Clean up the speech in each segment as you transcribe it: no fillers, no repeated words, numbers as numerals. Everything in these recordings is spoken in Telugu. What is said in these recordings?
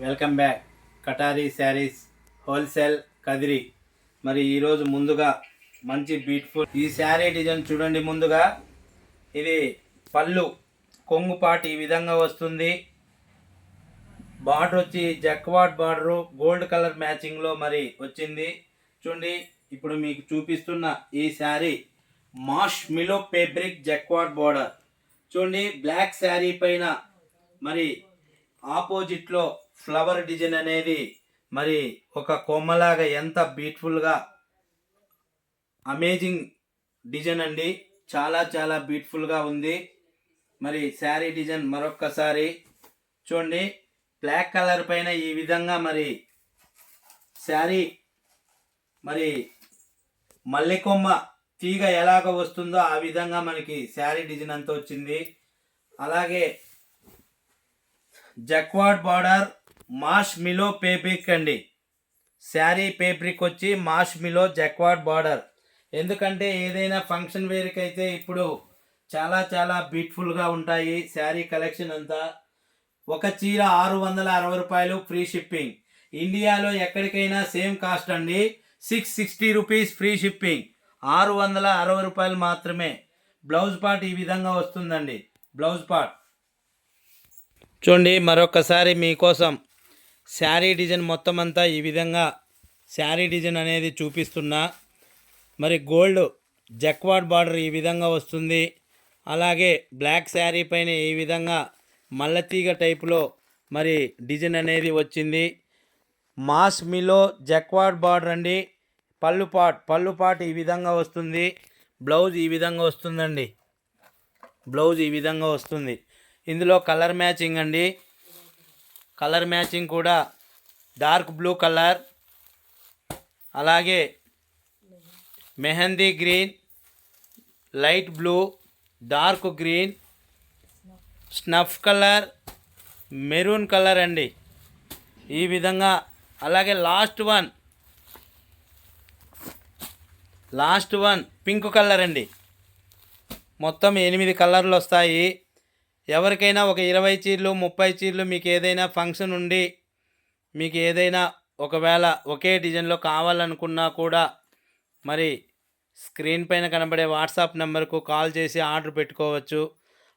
Welcome back. Katari sarees wholesale Kadiri. మరి ఈరోజు ముందుగా మంచి బ్యూటిఫుల్ ఈ శారీ డిజైన్ చూడండి. ముందుగా ఇది పళ్ళు కొంగుపాటు ఈ విధంగా వస్తుంది. బార్డర్ వచ్చి జక్వాడ్ బార్డరు గోల్డ్ కలర్ మ్యాచింగ్లో మరి వచ్చింది. చూడండి, ఇప్పుడు మీకు చూపిస్తున్న ఈ శారీ మాష్ మిలో ఫేబ్రిక్ జక్వాడ్ బార్డర్. చూడండి, బ్లాక్ శారీ పైన మరి ఆపోజిట్లో ఫ్లవర్ డిజైన్ అనేది మరి ఒక కొమ్మలాగా ఎంత బ్యూటిఫుల్గా అమేజింగ్ డిజైన్ అండి. చాలా చాలా బ్యూటిఫుల్గా ఉంది. మరి శారీ డిజైన్ మరొక్కసారి చూడండి. బ్లాక్ కలర్ పైన ఈ విధంగా మరి శారీ మరి మల్లెకొమ్మ తీగ ఎలాగ వస్తుందో ఆ విధంగా మనకి శారీ డిజైన్ అంతా వచ్చింది. అలాగే జక్వాడ్ బార్డర్ మాష్ మిలో ఫేబ్రిక్ అండి. శారీ ఫేబ్రిక్ వచ్చి మాష్ మిలో జక్వాడ్ బార్డర్. ఎందుకంటే ఏదైనా ఫంక్షన్ వేర్కి అయితే ఇప్పుడు చాలా చాలా బ్యూటిఫుల్గా ఉంటాయి శారీ కలెక్షన్ అంతా. ఒక చీర 660 రూపాయలు ఫ్రీ షిప్పింగ్. ఇండియాలో ఎక్కడికైనా సేమ్ కాస్ట్ అండి. 660 రూపీస్ ఫ్రీ షిప్పింగ్. 660 రూపాయలు మాత్రమే. బ్లౌజ్ పార్ట్ ఈ విధంగా వస్తుందండి. బ్లౌజ్ పార్ట్ చూడండి. మరొకసారి మీకోసం శారీ డిజైన్ మొత్తం అంతా ఈ విధంగా శారీ డిజైన్ అనేది చూపిస్తున్నా. మరి గోల్డ్ జక్వాడ్ బార్డర్ ఈ విధంగా వస్తుంది. అలాగే బ్లాక్ శారీ పైన ఈ విధంగా మల్లెతీగ టైపులో మరి డిజైన్ అనేది వచ్చింది. మాస్ మిలో జక్వాడ్ బార్డర్ అండి. పళ్ళు పాట్ ఈ విధంగా వస్తుంది. బ్లౌజ్ ఈ విధంగా వస్తుందండి. బ్లౌజ్ ఈ విధంగా వస్తుంది. ఇందులో కలర్ మ్యాచింగ్ అండి. కలర్ మ్యాచింగ్ కూడా డార్క్ బ్లూ కలర్, అలాగే mehndi green, light blue, dark green, snuff colour, maroon colour అండి. ఈ విధంగా అలాగే లాస్ట్ వన్ పింక్ కలర్ అండి. మొత్తం 8 కలర్లు వస్తాయి. ఎవరికైనా ఒక 20 చీరలు 30 చీరలు మీకు ఏదైనా ఫంక్షన్ ఉండి మీకు ఏదైనా ఒకవేళ ఒకే డిజైన్లో కావాలనుకున్నా కూడా మరి స్క్రీన్ పైన కనబడే వాట్సాప్ నెంబర్కు కాల్ చేసి ఆర్డర్ పెట్టుకోవచ్చు.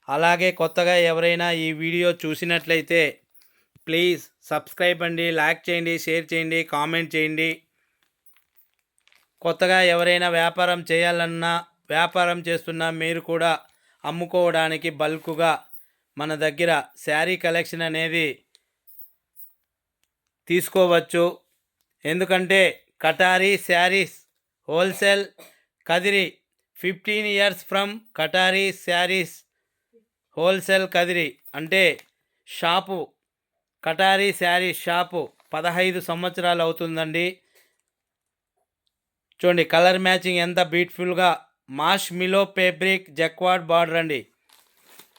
అలాగే కొత్తగా ఎవరైనా ఈ వీడియో చూసినట్లయితే ప్లీజ్ సబ్స్క్రైబ్ అండి, లైక్ చేయండి, షేర్ చేయండి, కామెంట్ చేయండి. కొత్తగా ఎవరైనా వ్యాపారం చేయాలన్నా వ్యాపారం చేస్తున్నా మీరు కూడా అమ్ముకోవడానికి బల్క్గా మన దగ్గర శారీ కలెక్షన్ అనేది తీసుకోవచ్చు. ఎందుకంటే Katari sarees wholesale Kadiri 15 years from Katari sarees wholesale Kadiri. అంటే షాపు కటారీ శారీస్ షాపు 15 సంవత్సరాలు అవుతుందండి. చూడండి, కలర్ మ్యాచింగ్ ఎంత బ్యూటిఫుల్గా మాష్ మిలో ఫేబ్రిక్ జక్వాడ్ బార్డర్ అండి.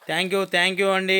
థ్యాంక్ యూ అండి.